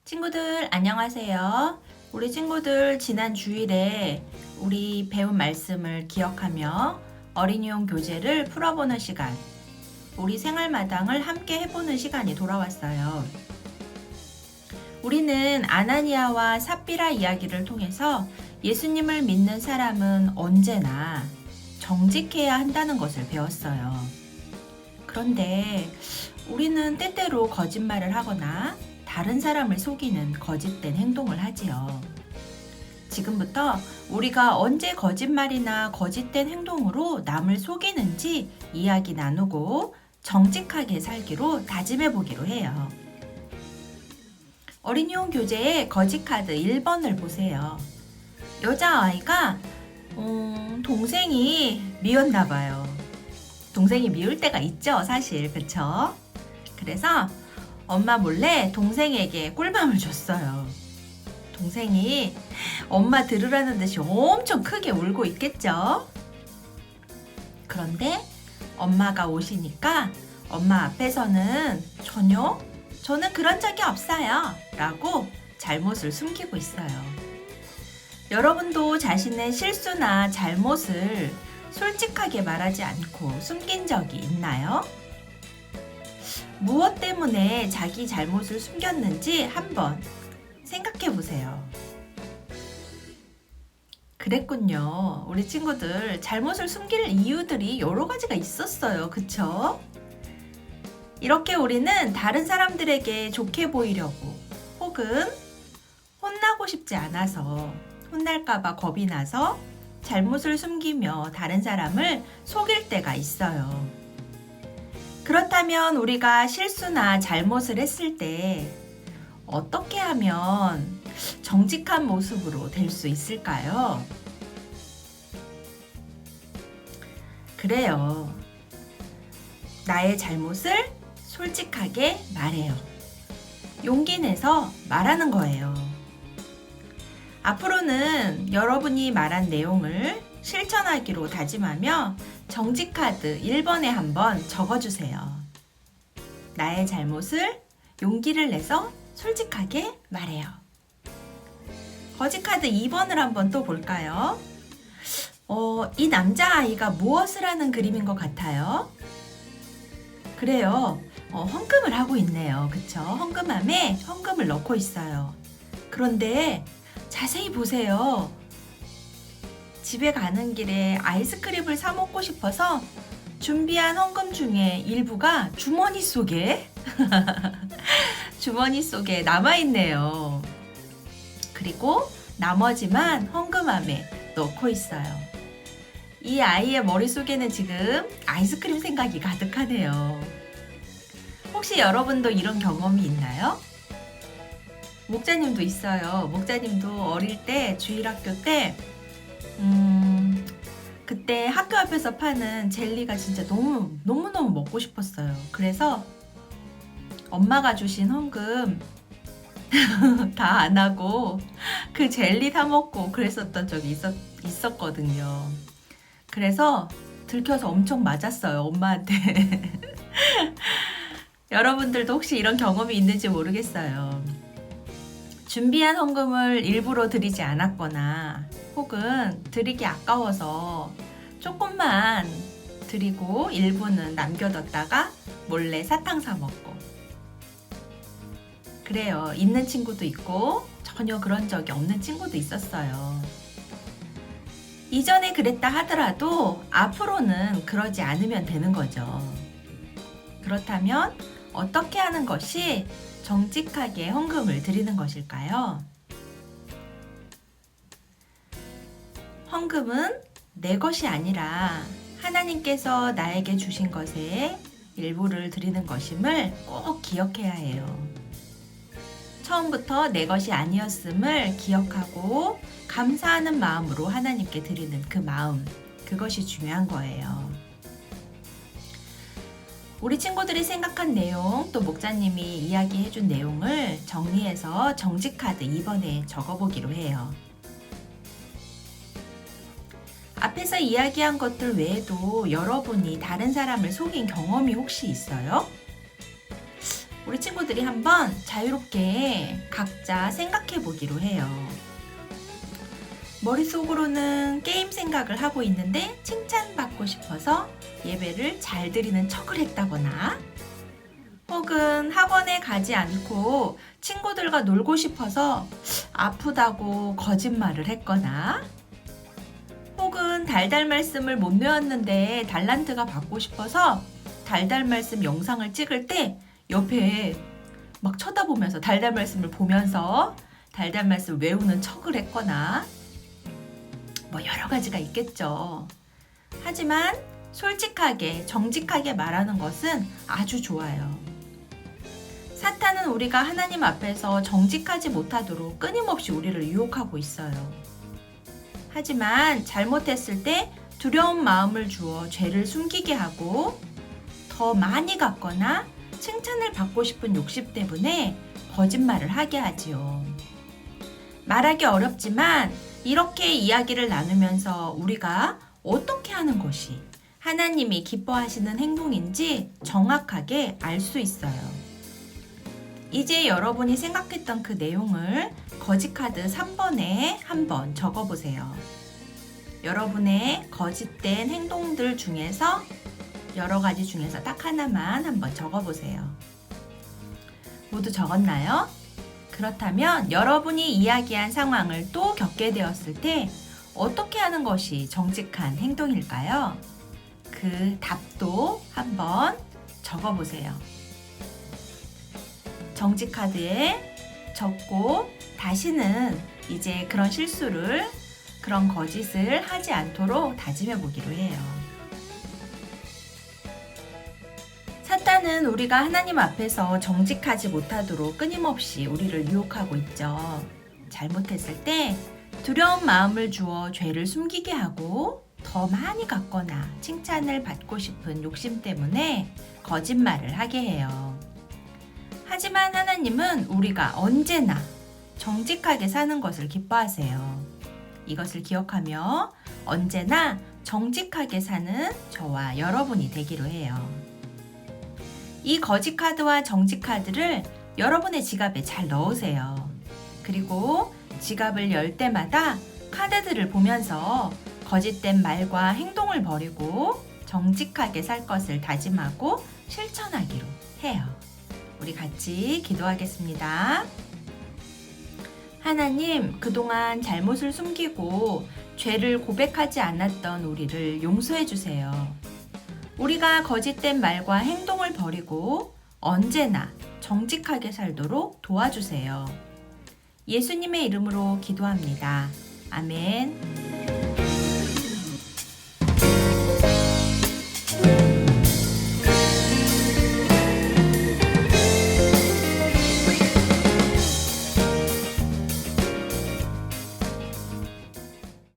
친구들 안녕하세요. 우리 친구들 지난 주일에 우리 배운 말씀을 기억하며 어린이용 교재를 풀어보는 시간, 우리 생활마당을 함께 해보는 시간이 돌아왔어요. 우리는 아나니아와 삽비라 이야기를 통해서 예수님을 믿는 사람은 언제나 정직해야 한다는 것을 배웠어요. 그런데 우리는 때때로 거짓말을 하거나 다른 사람을 속이는 거짓된 행동을 하지요. 지금부터 우리가 언제 거짓말이나 거짓된 행동으로 남을 속이는지 이야기 나누고 정직하게 살기로 다짐해 보기로 해요. 어린이용 교재의 거짓카드 1번을 보세요. 여자아이가 동생이 미웠나 봐요. 동생이 미울 때가 있죠, 사실. 그쵸? 그래서 엄마 몰래 동생에게 꿀밤을 줬어요. 동생이 엄마 들으라는 듯이 엄청 크게 울고 있겠죠? 그런데 엄마가 오시니까 엄마 앞에서는 저는 그런 적이 없어요 라고 잘못을 숨기고 있어요. 여러분도 자신의 실수나 잘못을 솔직하게 말하지 않고 숨긴 적이 있나요? 무엇 때문에 자기 잘못을 숨겼는지 한번 생각해 보세요. 그랬군요. 우리 친구들 잘못을 숨길 이유들이 여러 가지가 있었어요. 그쵸? 이렇게 우리는 다른 사람들에게 좋게 보이려고 혹은 혼나고 싶지 않아서 혼날까봐 겁이 나서 잘못을 숨기며 다른 사람을 속일 때가 있어요. 그렇다면 우리가 실수나 잘못을 했을 때 어떻게 하면 정직한 모습으로 될 수 있을까요? 그래요. 나의 잘못을 솔직하게 말해요. 용기 내서 말하는 거예요. 앞으로는 여러분이 말한 내용을 실천하기로 다짐하며 정직카드 1번에 한번 적어주세요. 나의 잘못을 용기를 내서 솔직하게 말해요. 거짓카드 2번을 한번 또 볼까요? 이 남자아이가 무엇을 하는 그림인 것 같아요? 그래요. 헌금을 하고 있네요. 그쵸? 헌금함에 헌금을 넣고 있어요. 그런데 자세히 보세요. 집에 가는 길에 아이스크림을 사 먹고 싶어서 준비한 헌금 중에 일부가 주머니 속에 남아있네요. 그리고 나머지만 헌금함에 넣고 있어요. 이 아이의 머릿속에는 지금 아이스크림 생각이 가득하네요. 혹시 여러분도 이런 경험이 있나요? 목자님도 있어요. 목자님도 어릴 때 주일학교 때 그때 학교 앞에서 파는 젤리가 진짜 너무너무 먹고 싶었어요. 그래서 엄마가 주신 헌금 다 안 하고 그 젤리 사 먹고 그랬었던 적이 있었거든요. 그래서 들켜서 엄청 맞았어요, 엄마한테. 여러분들도 혹시 이런 경험이 있는지 모르겠어요. 준비한 헌금을 일부러 드리지 않았거나 혹은 드리기 아까워서 조금만 드리고 일부는 남겨뒀다가 몰래 사탕 사 먹고 그래요. 있는 친구도 있고 전혀 그런 적이 없는 친구도 있었어요. 이전에 그랬다 하더라도 앞으로는 그러지 않으면 되는 거죠. 그렇다면 어떻게 하는 것이 정직하게 헌금을 드리는 것일까요? 헌금은 내 것이 아니라 하나님께서 나에게 주신 것의 일부를 드리는 것임을 꼭 기억해야 해요. 처음부터 내 것이 아니었음을 기억하고 감사하는 마음으로 하나님께 드리는 그 마음, 그것이 중요한 거예요. 우리 친구들이 생각한 내용, 또 목자님이 이야기해준 내용을 정리해서 정직카드 2번에 적어보기로 해요. 앞에서 이야기한 것들 외에도 여러분이 다른 사람을 속인 경험이 혹시 있어요? 우리 친구들이 한번 자유롭게 각자 생각해 보기로 해요. 머릿속으로는 게임 생각을 하고 있는데 칭찬받고 싶어서 예배를 잘 드리는 척을 했다거나, 혹은 학원에 가지 않고 친구들과 놀고 싶어서 아프다고 거짓말을 했거나, 혹은 달달 말씀을 못 외웠는데 달란트가 받고 싶어서 달달 말씀 영상을 찍을 때 옆에 막 쳐다보면서 달달 말씀을 보면서 달달 말씀 외우는 척을 했거나, 뭐 여러 가지가 있겠죠. 하지만 솔직하게, 정직하게 말하는 것은 아주 좋아요. 사탄은 우리가 하나님 앞에서 정직하지 못하도록 끊임없이 우리를 유혹하고 있어요. 하지만 잘못했을 때 두려운 마음을 주어 죄를 숨기게 하고, 더 많이 갖거나 칭찬을 받고 싶은 욕심 때문에 거짓말을 하게 하지요. 말하기 어렵지만 이렇게 이야기를 나누면서 우리가 어떻게 하는 것이 하나님이 기뻐하시는 행동인지 정확하게 알 수 있어요. 이제 여러분이 생각했던 그 내용을 거짓카드 3번에 한번 적어보세요. 여러분의 거짓된 행동들 중에서, 여러 가지 중에서 딱 하나만 한번 적어보세요. 모두 적었나요? 그렇다면 여러분이 이야기한 상황을 또 겪게 되었을 때 어떻게 하는 것이 정직한 행동일까요? 그 답도 한번 적어보세요. 정직카드에 적고 다시는 이제 그런 실수를, 그런 거짓을 하지 않도록 다짐해 보기로 해요. 사탄은 우리가 하나님 앞에서 정직하지 못하도록 끊임없이 우리를 유혹하고 있죠. 잘못했을 때 두려운 마음을 주어 죄를 숨기게 하고, 더 많이 갖거나 칭찬을 받고 싶은 욕심 때문에 거짓말을 하게 해요. 하지만 하나님은 우리가 언제나 정직하게 사는 것을 기뻐하세요. 이것을 기억하며 언제나 정직하게 사는 저와 여러분이 되기로 해요. 이 거짓 카드와 정직 카드를 여러분의 지갑에 잘 넣으세요. 그리고 지갑을 열 때마다 카드들을 보면서 거짓된 말과 행동을 버리고 정직하게 살 것을 다짐하고 실천하기로 해요. 우리 같이 기도하겠습니다. 하나님, 그동안 잘못을 숨기고 죄를 고백하지 않았던 우리를 용서해 주세요. 우리가 거짓된 말과 행동을 버리고 언제나 정직하게 살도록 도와주세요. 예수님의 이름으로 기도합니다. 아멘.